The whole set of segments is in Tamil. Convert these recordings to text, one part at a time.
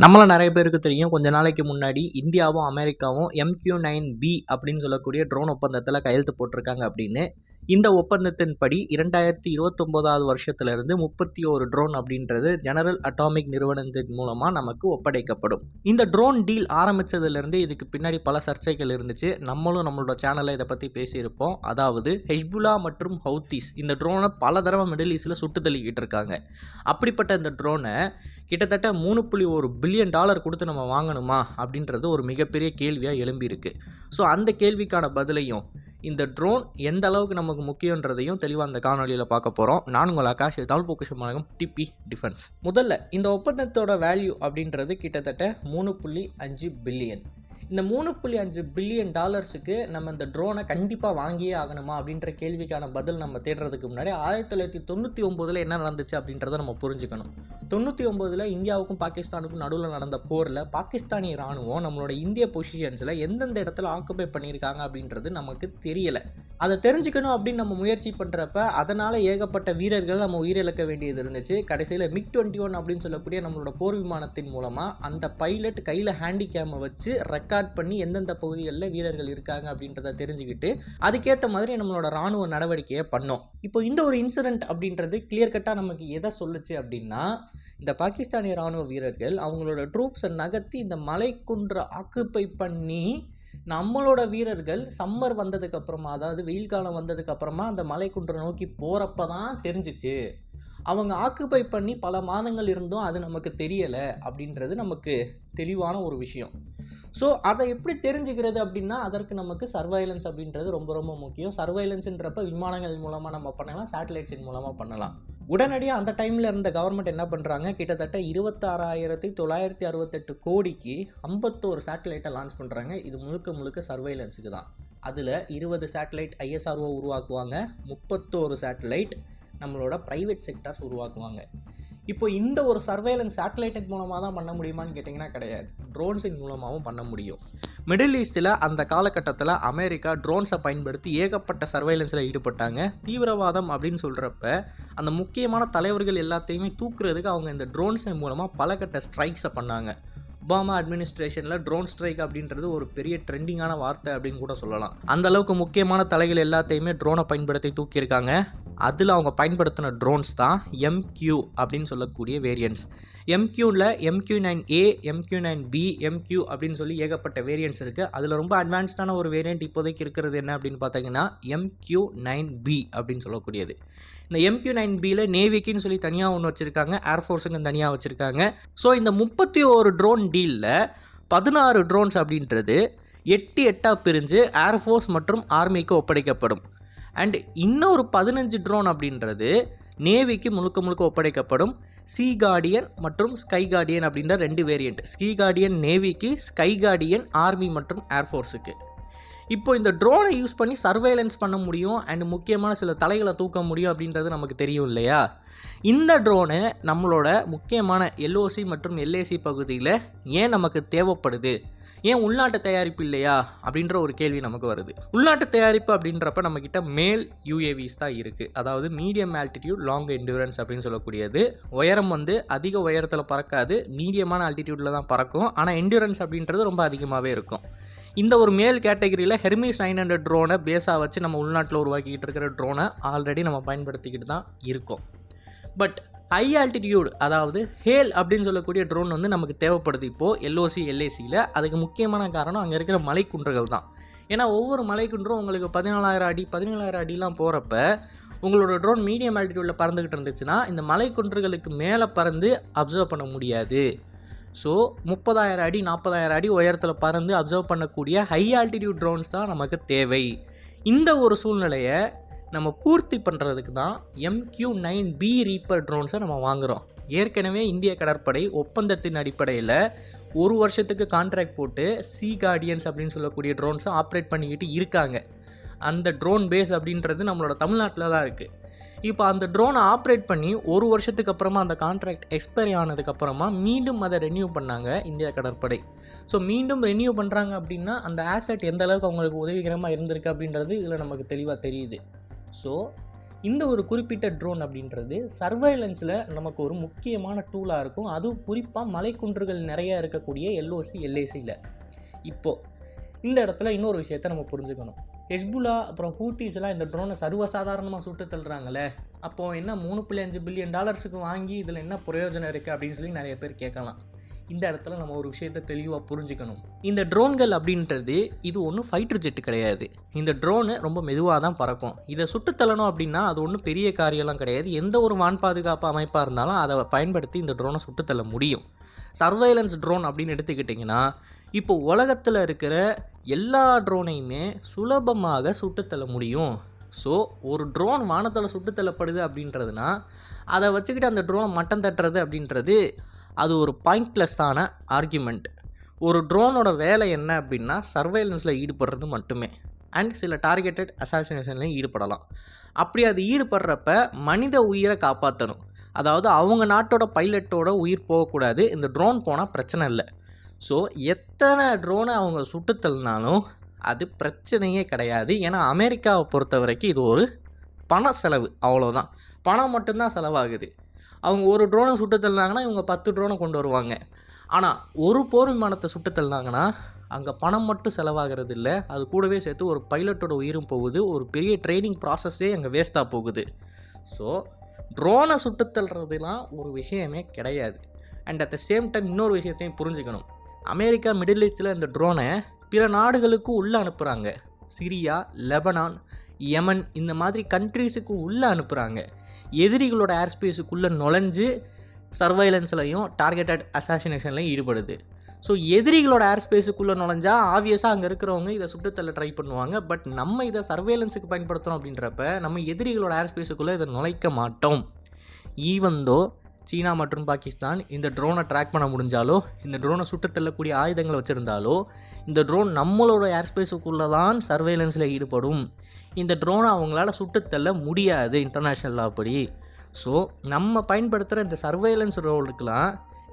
நம்மள நிறைய பேருக்கு தெரியும், கொஞ்ச நாளைக்கு முன்னாடி இந்தியாவும் அமெரிக்காவும் MQ-9B அப்படின்னு சொல்லக்கூடிய ட்ரோன் ஒப்பந்தத்தில் கையெழுத்து போட்டிருக்காங்க அப்படின்னு. இந்த ஒப்பந்தத்தின்படி 2029 வருஷத்திலிருந்து 31 ட்ரோன் அப்படின்றது ஜெனரல் அட்டாமிக் நிறுவனத்தின் மூலமாக நமக்கு ஒப்படைக்கப்படும். இந்த ட்ரோன் டீல் ஆரம்பித்ததுலேருந்து இதுக்கு பின்னாடி பல சர்ச்சைகள் இருந்துச்சு. நம்மளோட சேனலில் இதை பற்றி பேசியிருப்போம். அதாவது ஹெஸ்புல்லா மற்றும் ஹவுத்திஸ் இந்த ட்ரோனை பல தடவை மிடில் ஈஸ்டில் சுட்டு தள்ளிக்கிட்டு இருக்காங்க. அப்படிப்பட்ட இந்த ட்ரோனை கிட்டத்தட்ட $3.1 பில்லியன் கொடுத்து நம்ம வாங்கணுமா அப்படின்றது ஒரு மிகப்பெரிய கேள்வியாக எழும்பியிருக்கு. ஸோ அந்த கேள்விக்கான பதிலையும் இந்த ட்ரோன் எந்த அளவுக்கு நமக்கு முக்கியன்றதையும் தெளிவாக அந்த காணொலியில் பார்க்க போகிறோம். நான் உங்கள் ஆகாஷ், தமிழ் பொக்கிஷம் வழங்கும் டிபி டிஃபென்ஸ். முதல்ல இந்த ஒப்பந்தத்தோட வேல்யூ அப்படின்றது கிட்டத்தட்ட 3.5 பில்லியன். இந்த 3.5 பில்லியன் டாலர்ஸுக்கு நம்ம இந்த ட்ரோனை கண்டிப்பாக வாங்கியே ஆகணுமா அப்படின்ற கேள்விக்கான பதில் நம்ம தேடுறதுக்கு முன்னாடி 1999 என்ன நடந்துச்சு அப்படின்றத நம்ம புரிஞ்சுக்கணும். 99 இந்தியாவுக்கும் பாகிஸ்தானுக்கும் நடுவில் நடந்த போரில் பாகிஸ்தானிய இராணுவம் நம்மளோட இந்திய பொசிஷன்ஸில் எந்தெந்த இடத்துல ஆக்குபை பண்ணியிருக்காங்க அப்படின்றது நமக்கு தெரியலை. அதை தெரிஞ்சுக்கணும் அப்படின்னு நம்ம முயற்சி பண்ணுறப்ப அதனால் ஏகப்பட்ட வீரர்கள் நம்ம உயிரிழக்க வேண்டியது இருந்துச்சு. கடைசியில் MiG-21 அப்படின்னு சொல்லக்கூடிய நம்மளோட போர் விமானத்தின் மூலமாக அந்த பைலட் கையில் ஹேண்டிகேமை வச்சு ரெக்கார்ட் பண்ணி எந்தெந்த பகுதிகளில் வீரர்கள் இருக்காங்க அப்படின்றத தெரிஞ்சுக்கிட்டு அதுக்கேற்ற மாதிரி நம்மளோட இராணுவ நடவடிக்கையை பண்ணோம். இப்போ இந்த ஒரு இன்சிடென்ட் அப்படின்றது கிளியர் கட்டாக நமக்கு எதை சொல்லுச்சு அப்படின்னா, இந்த பாகிஸ்தானிய இராணுவ வீரர்கள் அவங்களோட ட்ரூப்ஸை நகர்த்தி இந்த மலைக்குன்றை ஆக்குப்பை பண்ணி நம்மளோட வீரர்கள் சம்மர் வந்ததுக்கப்புறமா, அதாவது வெயில் காலம் வந்ததுக்கப்புறமா அந்த மலைக்குன்றை நோக்கி போகிறப்ப தான் தெரிஞ்சிச்சு. அவங்க ஆக்குப்பை பண்ணி பல மாதங்கள் இருந்தும் அது நமக்கு தெரியலை அப்படின்றது நமக்கு தெளிவான ஒரு விஷயம். ஸோ அதை எப்படி தெரிஞ்சுக்கிறது அப்படின்னா, அதற்கு நமக்கு சர்வைலன்ஸ் அப்படின்றது ரொம்ப ரொம்ப முக்கியம். சர்வைலன்ஸுன்றப்ப விமானங்கள் மூலமாக நம்ம பண்ணலாம், சேட்டலைட்ஸின் மூலமாக பண்ணலாம். உடனடியாக அந்த டைமில் இருந்த கவர்மெண்ட் என்ன பண்ணுறாங்க, கிட்டத்தட்ட 26,968 கோடிக்கு 51 சேட்டலைட்டை லான்ச் பண்ணுறாங்க. இது முழுக்க சர்வைலன்ஸுக்கு தான். அதில் 20 சேட்டலைட் ISRO உருவாக்குவாங்க, 31 சேட்டலைட் நம்மளோட ப்ரைவேட் செக்டார்ஸ் உருவாக்குவாங்க. இப்போ இந்த ஒரு சர்வேலன்ஸ் சேட்டலைட் மூலமாக தான் பண்ண முடியுமான்னு கேட்டிங்கன்னா கிடையாது, ட்ரோன்ஸின் மூலமாகவும் பண்ண முடியும். மிடில் ஈஸ்டில் அந்த காலகட்டத்தில் அமெரிக்கா ட்ரோன்ஸை பயன்படுத்தி ஏகப்பட்ட சர்வைலன்ஸில் ஈடுபட்டாங்க. தீவிரவாதம் அப்படின்னு சொல்கிறப்ப அந்த முக்கியமான தலைவர்கள் எல்லாத்தையுமே தூக்குறதுக்கு அவங்க இந்த ட்ரோன்ஸின் மூலமாக பல கட்ட ஸ்ட்ரைக்ஸை பண்ணாங்க. ஒபாமா அட்மினிஸ்ட்ரேஷனில் ட்ரோன் ஸ்ட்ரைக் அப்படின்றது ஒரு பெரிய ட்ரெண்டிங்கான வார்த்தை அப்படின்னு கூட சொல்லலாம். அந்த அளவுக்கு முக்கியமான தலைகள் எல்லாத்தையுமே ட்ரோனை பயன்படுத்தி தூக்கியிருக்காங்க. அதில் அவங்க பயன்படுத்தின ட்ரோன்ஸ் தான் MQ அப்படின்னு சொல்லக்கூடிய வேரியன்ட்ஸ். MQவில் MQ-9A, MQ-9B, MQ அப்படின்னு சொல்லி ஏகப்பட்ட வேரியன்ட்ஸ் இருக்குது. அதில் ரொம்ப அட்வான்ஸ்டான ஒரு வேரியண்ட் இப்போதைக்கு இருக்கிறது என்ன அப்படின்னு பார்த்தீங்கன்னா MQ-9B அப்படின்னு சொல்லக்கூடியது. இந்த MQ-9Bயில் நேவிக்குன்னு சொல்லி தனியாக ஒன்று வச்சுருக்காங்க, ஏர்ஃபோர்ஸுக்கு தனியாக வச்சுருக்காங்க. ஸோ இந்த 31 ட்ரோன் டீலில் 16 ட்ரோன்ஸ் அப்படின்றது 8 பிரிஞ்சு ஏர்ஃபோர்ஸ் மற்றும் ஆர்மிக்கு ஒப்படைக்கப்படும். அண்ட் இன்னொரு 15 ட்ரோன் அப்படின்றது நேவிக்கு முழுக்க ஒப்படைக்கப்படும். சி கார்டியன் மற்றும் ஸ்கை கார்டியன் அப்படின்ற 2 வேரியண்ட். ஸ்கை கார்டியன் நேவிக்கு, ஸ்கை கார்டியன் ஆர்மி மற்றும் ஏர்ஃபோர்ஸுக்கு. இப்போ இந்த ட்ரோனை யூஸ் பண்ணி சர்வேலன்ஸ் பண்ண முடியும் அண்ட் முக்கியமான சில தலைகளை தூக்க முடியும் அப்படின்றது நமக்கு தெரியும் இல்லையா. இந்த ட்ரோனு நம்மளோட முக்கியமான LOC மற்றும் LAC பகுதியில் ஏன் நமக்கு தேவைப்படுது, ஏன் உள்நாட்டு தயாரிப்பு இல்லையா அப்படின்ற ஒரு கேள்வி நமக்கு வருது. உள்நாட்டு தயாரிப்பு அப்படின்றப்ப நம்மக்கிட்ட மேல் UAVs தான் இருக்குது. அதாவது மீடியம் ஆல்டிடியூட் லாங் என்டூரன்ஸ் அப்படின்னு சொல்லக்கூடியது. உயரம் அதிக உயரத்தில் பறக்காது, மீடியமான ஆல்டிடியூடில் தான் பறக்கும். ஆனால் என்டூரன்ஸ் அப்படின்றது ரொம்ப அதிகமாகவே இருக்கும். இந்த ஒரு மேல் கேட்டகரியில் ஹெர்மிஸ் 900 ட்ரோனை பேஸாக வச்சு நம்ம உள்நாட்டில் உருவாக்கிக்கிட்டு இருக்கிற ட்ரோனை ஆல்ரெடி நம்ம பயன்படுத்திக்கிட்டு தான் இருக்கோம். பட் ஹை ஆல்டிடியூட், அதாவது ஹேல் அப்படின்னு சொல்லக்கூடிய ட்ரோன் நமக்கு தேவைப்படுது இப்போது LOC LACயில். அதுக்கு முக்கியமான காரணம் அங்கே இருக்கிற மலைக்குன்றுகள் தான். ஏன்னா ஒவ்வொரு மலைக்குன்றும் உங்களுக்கு 14,000 அடி 17,000 அடிலாம் போகிறப்ப உங்களோட ட்ரோன் மீடியம் ஆல்டிடியூடில் பறந்துக்கிட்டு இருந்துச்சுன்னா இந்த மலைக்குன்றுகளுக்கு மேலே பறந்து அப்சர்வ் பண்ண முடியாது. ஸோ 30,000 அடி 40,000 அடி உயரத்தில் பறந்து அப்சர்வ் பண்ணக்கூடிய ஹை ஆல்டிடியூட் ட்ரோன்ஸ் தான் நமக்கு தேவை. இந்த ஒரு சூழ்நிலையை நம்ம பூர்த்தி பண்ணுறதுக்கு தான் MQ-9B ரீப்பர் ட்ரோன்ஸை நம்ம வாங்குகிறோம். ஏற்கனவே இந்திய கடற்படை ஒப்பந்தத்தின் அடிப்படையில் 1 வருஷத்துக்கு கான்ட்ராக்ட் போட்டு சி கார்டியன்ஸ் அப்படின்னு சொல்லக்கூடிய ட்ரோன்ஸை ஆப்ரேட் பண்ணிக்கிட்டு இருக்காங்க. அந்த ட்ரோன் பேஸ் அப்படின்றது நம்மளோட தமிழ்நாட்டில் தான் இருக்குது. இப்போ அந்த ட்ரோனை ஆப்ரேட் பண்ணி 1 வருஷத்துக்கு அப்புறமா அந்த கான்ட்ராக்ட் எக்ஸ்பைரி ஆனதுக்கப்புறமா மீண்டும் அதை ரெனியூ பண்ணாங்க இந்திய கடற்படை. ஸோ மீண்டும் ரெனியூ பண்ணுறாங்க அப்படின்னா அந்த ஆசெட் எந்த அளவுக்கு அவங்களுக்கு உதவிகரமாக இருந்திருக்கு அப்படின்றது இதில் நமக்கு தெளிவாக தெரியுது. ஸோ இந்த ஒரு குறிப்பிட்ட ட்ரோன் அப்படின்றது சர்வைலன்ஸில் நமக்கு ஒரு முக்கியமான டூலாக இருக்கும். அதுவும் குறிப்பாக மலைக்குன்றுகள் நிறையா இருக்கக்கூடிய எல்ஓசி எல்ஏசியில். இப்போது இந்த இடத்துல இன்னொரு விஷயத்தை நம்ம புரிஞ்சுக்கணும். ஹெஸ்புல்லா அப்புறம் ஹூத்திஸ்லாம் இந்த ட்ரோனை சர்வசாதாரணமாக சுட்டு தள்ளுறாங்களே, அப்போது என்ன $3.5 பில்லியன் வாங்கி இதில் என்ன பிரயோஜனம் இருக்குது அப்படின்னு சொல்லி நிறைய பேர் கேட்கலாம். இந்த இடத்துல நம்ம ஒரு விஷயத்தை தெளிவாக புரிஞ்சுக்கணும். இந்த ட்ரோன்கள் அப்படின்றது இது ஒன்றும் ஃபைட்டர் ஜெட்டு கிடையாது. இந்த ட்ரோனு ரொம்ப மெதுவாக தான் பறக்கும். இதை சுட்டு தள்ளணும் அப்படின்னா அது ஒன்றும் பெரிய காரியம்லாம் கிடையாது. எந்த ஒரு வான் பாதுகாப்பு அமைப்பாக இருந்தாலும் அதை பயன்படுத்தி இந்த ட்ரோனை சுட்டு தள்ள முடியும். சர்வைலன்ஸ் ட்ரோன் அப்படின்னு எடுத்துக்கிட்டிங்கன்னா இப்போ உலகத்தில் இருக்கிற எல்லா ட்ரோனையுமே சுலபமாக சுட்டுத்தள்ள முடியும். ஸோ ஒரு ட்ரோன் வானத்தில் சுட்டுத்தள்ளப்படுது அப்படின்றதுனா அதை வச்சுக்கிட்டு அந்த ட்ரோனை மட்டம் தட்டுறது அப்படின்றது அது ஒரு பாயிண்ட்லெஸ்ஸான ஆர்கியூமெண்ட். ஒரு ட்ரோனோட வேலை என்ன அப்படின்னா சர்வைலன்ஸில் ஈடுபடுறது மட்டுமே, அண்ட் சில டார்கெட்டட் அசாசினேஷன்லையும் ஈடுபடலாம். அப்படி அது ஈடுபடுறப்ப மனித உயிரை காப்பாற்றணும். அதாவது அவங்க நாட்டோட பைலட்டோட உயிர் போகக்கூடாது. இந்த ட்ரோன் போனால் பிரச்சனை இல்லை. ஸோ எத்தனை ட்ரோனை அவங்க சுட்டுத்தள்ளினாலும் அது பிரச்சனையே கிடையாது. ஏன்னா அமெரிக்காவை பொறுத்த வரைக்கும் இது ஒரு பண செலவு, அவ்வளோதான். பணம் மட்டும்தான் செலவாகுது. அவங்க ஒரு ட்ரோனை சுட்டுத்தள்ளினாங்கன்னா இவங்க 10 ட்ரோனை கொண்டு வருவாங்க. ஆனால் ஒரு போர் விமானத்தை சுட்டுத்தள்ளினாங்கன்னா அங்கே பணம் மட்டும் செலவாகிறது இல்லை, அது கூடவே சேர்த்து ஒரு பைலட்டோட உயிரும் போகுது, ஒரு பெரிய ட்ரைனிங் ப்ராசஸ்ஸே அங்கே வேஸ்ட்டாக போகுது. ஸோ ட்ரோனை சுட்டுத்தள்ளுறதுலாம் ஒரு விஷயமே கிடையாது. And at the same time இன்னொரு விஷயத்தையும் புரிஞ்சுக்கணும். அமெரிக்கா மிடில் ஈஸ்டில் இந்த ட்ரோனை பிற நாடுகளுக்கு உள்ளே அனுப்புகிறாங்க. சிரியா, லெபனான், யமன் இந்த மாதிரி கண்ட்ரீஸுக்கு உள்ளே அனுப்புகிறாங்க. எதிரிகளோட ஏர்ஸ்பேஸுக்குள்ளே நுழைஞ்சு சர்வைலன்ஸ்லையும் டார்கெட்டட் அசாசினேஷன்லையும் ஈடுபடுது. ஸோ எதிரிகளோட ஏர்ஸ்பேஸுக்குள்ளே நுழைஞ்சா ஆப்வியஸாக அங்கே இருக்கிறவங்க இதை சுட்டுத்தள்ள ட்ரை பண்ணுவாங்க. பட் நம்ம இதை சர்வைலன்ஸுக்கு பயன்படுத்துகிறோம் அப்படின்றப்ப நம்ம எதிரிகளோட ஏர்ஸ்பேஸுக்குள்ளே இதை நுழைக்க மாட்டோம். ஈவந்தோ சீனா மற்றும் பாகிஸ்தான் இந்த ட்ரோனை ட்ராக் பண்ண முடிஞ்சாலோ, இந்த ட்ரோனை சுட்டுத்தள்ளக்கூடிய ஆயுதங்களை வச்சுருந்தாலோ, இந்த ட்ரோன் நம்மளோட ஏர்ஸ்பேஸுக்குள்ளே தான் சர்வைலன்ஸில் ஈடுபடும். இந்த ட்ரோனை அவங்களால சுட்டுத்தள்ள முடியாது இன்டர்நேஷ்னல் லா படி. ஸோ நம்ம பயன்படுத்துகிற இந்த சர்வைலன்ஸ் ரோலுக்கெலாம்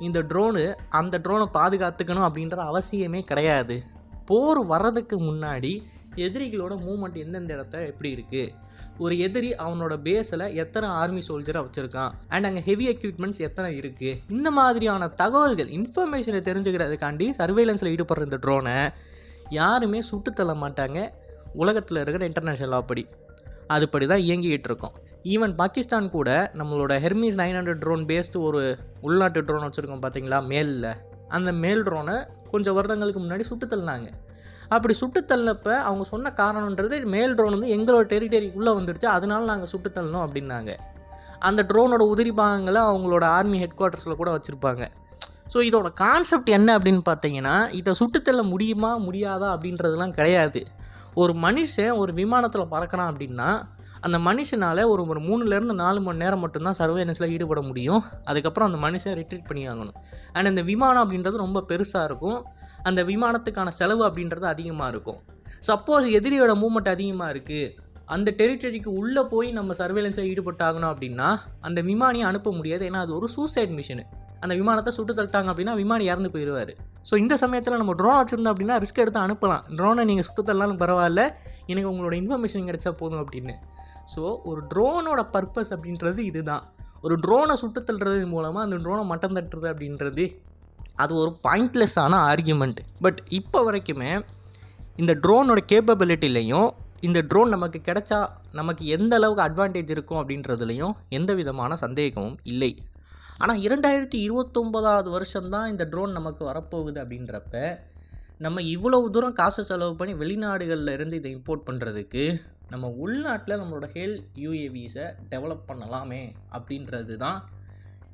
இந்த ட்ரோனு அந்த ட்ரோனை பாதுகாத்துக்கணும் அப்படின்ற அவசியமே கிடையாது. போர் வர்றதுக்கு முன்னாடி எதிரிகளோட மூவ்மெண்ட் எந்தெந்த இடத்த எப்படி இருக்குது, ஒரு எதிரி அவனோட பேஸில் எத்தனை ஆர்மி சோல்ஜரை வச்சுருக்கான், அண்ட் அங்கே ஹெவி எக்யூப்மெண்ட்ஸ் எத்தனை இருக்குது, இந்த மாதிரியான தகவல்கள் இன்ஃபர்மேஷனை தெரிஞ்சுக்கிறதுக்காண்டி சர்வைலன்ஸில் ஈடுபடுற இந்த ட்ரோனை யாருமே சுட்டுத்தள்ள மாட்டாங்க உலகத்தில் இருக்கிற இன்டர்நேஷ்னல் லா படி. அதுபடி தான் இயங்கிக்கிட்டு இருக்கோம். ஈவன் பாகிஸ்தான் கூட நம்மளோட ஹெர்மிஸ் 900 ட்ரோன் பேஸ்டு ஒரு உள்நாட்டு ட்ரோன் வச்சுருக்கோம் பார்த்தீங்களா மேலில், அந்த மேல் ட்ரோனை கொஞ்சம் வருடங்களுக்கு முன்னாடி சுட்டுத்தள்ளினாங்க. அப்படி சுட்டுத்தள்ளப்போ அவங்க சொன்ன காரணன்றது மேல் ட்ரோன் வந்து எங்களோட டெரிட்டரிக்குள்ளே வந்துடுச்சு, அதனால நாங்கள் சுட்டுத்தள்ளணும் அப்படின்னாங்க. அந்த ட்ரோனோட உதிரி பாகங்களை அவங்களோட ஆர்மி ஹெட் குவார்ட்டர்ஸில் கூட வச்சுருப்பாங்க. ஸோ இதோட கான்செப்ட் என்ன அப்படின்னு பார்த்தீங்கன்னா, இதை சுட்டுத்தள்ள முடியுமா முடியாதா அப்படின்றதுலாம் கிடையாது. ஒரு மனுஷன் ஒரு விமானத்தில் பறக்கிறான் அப்படின்னா அந்த மனுஷனால் ஒரு 3லேருந்து 4 மணி நேரம் மட்டும்தான் சர்வேலன்ஸில் ஈடுபட முடியும். அதுக்கப்புறம் அந்த மனுஷன் ரிட்ரீட் பண்ணி ஆகணும். அண்ட் இந்த விமானம் அப்படின்றது ரொம்ப பெருசாக இருக்கும். அந்த விமானத்துக்கான செலவு அப்படின்றது அதிகமாக இருக்கும். சப்போஸ் எதிரியோட மூவ்மெண்ட் அதிகமாக இருக்குது, அந்த டெரிட்டரிக்கு உள்ளே போய் நம்ம சர்வேலன்ஸில் ஈடுபட்டாகணும் அப்படின்னா அந்த விமானியை அனுப்ப முடியாது. ஏன்னா அது ஒரு சூசைட் மிஷினு. அந்த விமானத்தை சுட்டு தள்ளிட்டாங்க அப்படின்னா விமானி இறந்து போயிடுவார். ஸோ இந்த சமயத்தில் நம்ம ட்ரோன் வச்சுருந்தோம் அப்படின்னா ரிஸ்க் எடுத்து அனுப்பலாம். ட்ரோனை நீங்கள் சுட்டு தள்ளலாம்னு பரவாயில்ல, எனக்கு உங்களோட இன்ஃபர்மேஷன் கிடைச்சா போதும் அப்படின்னு. ஸோ ஒரு ட்ரோனோட பர்பஸ் அப்படின்றது இதுதான். ஒரு ட்ரோனை சுட்டு தள்ளுறது மூலமாக அந்த ட்ரோனை மட்டம் தட்டுறது அப்படின்றது அது ஒரு பாயிண்ட்லெஸ்ஸான ஆர்கியூமெண்ட். பட் இப்போ வரைக்குமே இந்த ட்ரோனோட கேப்பபிலிட்டிலையும் இந்த ட்ரோன் நமக்கு கிடைச்சா நமக்கு எந்த அளவுக்கு அட்வான்டேஜ் இருக்கும் அப்படின்றதுலையும் எந்த விதமான சந்தேகமும் இல்லை. ஆனால் 2029 வருஷம்தான் இந்த ட்ரோன் நமக்கு வரப்போகுது அப்படின்றப்ப நம்ம இவ்வளவு தூரம் காசு செலவு பண்ணி வெளிநாடுகளில் இருந்து இதை இம்போர்ட் பண்ணுறதுக்கு நம்ம உள்நாட்டில் நம்மளோட ஹெல் யூஏவிஸை டெவலப் பண்ணலாமே அப்படின்றது தான்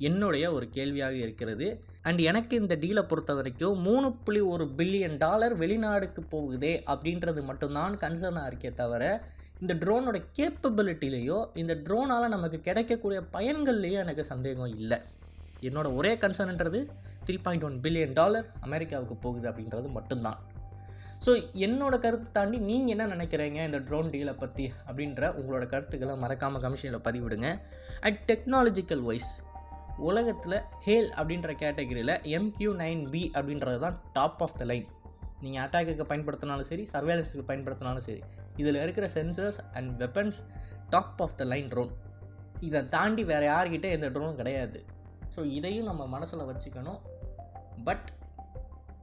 என்னுடைய ஒரு கேள்வியாக இருக்கிறது. அண்ட் எனக்கு இந்த டீலை பொறுத்த வரைக்கும் $3.1 பில்லியன் வெளிநாடுக்கு போகுதே அப்படின்றது மட்டும்தான் கன்சர்னாக இருக்கே தவிர இந்த ட்ரோனோட கேப்பபிலிட்டிலேயோ இந்த ட்ரோனால் நமக்கு கிடைக்கக்கூடிய பயன்கள்லேயோ எனக்கு சந்தேகம் இல்லை. என்னோட ஒரே கன்சர்ன்ன்றது $3.1 பில்லியன் அமெரிக்காவுக்கு போகுது அப்படின்றது மட்டும்தான். ஸோ என்னோட கருத்தை தாண்டி நீங்கள் என்ன நினைக்கிறீங்க இந்த ட்ரோன் டீலை பற்றி அப்படின்ற உங்களோட கருத்துக்களை மறக்காமல் கமிஷனில் பதிவிடுங்க. அண்ட் டெக்னாலஜிக்கல் வைஸ் உலகத்தில் ஹேல் அப்படின்ற கேட்டகரியில் MQ-9B அப்படின்றது தான் டாப் ஆஃப் த லைன். நீங்கள் அட்டாக்குக்கு பயன்படுத்தினாலும் சரி, சர்வேலன்ஸுக்கு பயன்படுத்தினாலும் சரி, இதில் இருக்கிற sensors and weapons top of the line drone. இதை தாண்டி வேறு யார்கிட்ட எந்த ட்ரோனும் கிடையாது. ஸோ இதையும் நம்ம மனசில் வச்சுக்கணும். பட்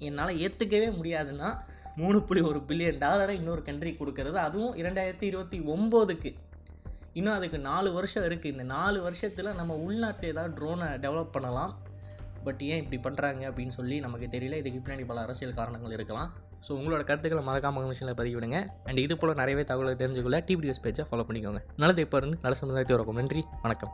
என்னால் ஏற்றுக்கவே முடியாதுன்னா $3.1 பில்லியன் இன்னொரு கண்ட்ரி கொடுக்கறது, அதுவும் 2029க்கு. இன்னும் அதுக்கு 4 வருஷம் இருக்குது. இந்த 4 வருஷத்தில் நம்ம உள்நாட்டில் ஏதாவது ட்ரோனை டெவலப் பண்ணலாம். பட் ஏன் இப்படி பண்ணுறாங்க அப்படின்னு சொல்லி நமக்கு தெரியல. இதுக்கு பின்னாடி பல அரசியல் காரணங்கள் இருக்கலாம். ஸோ உங்களோட கருத்துக்களை மறக்காம விஷயங்களை பதிவு விடுங்க. அண்ட் இது போல் நிறையவே தகவலை தெரிஞ்சுக்கொள்ள டிவிடிஎஸ் பேஜை ஃபாலோ பண்ணிக்கோங்க. நல்லது இப்போ இருந்து நல்ல சமுதாயத்தை இருக்கும். நன்றி, வணக்கம்.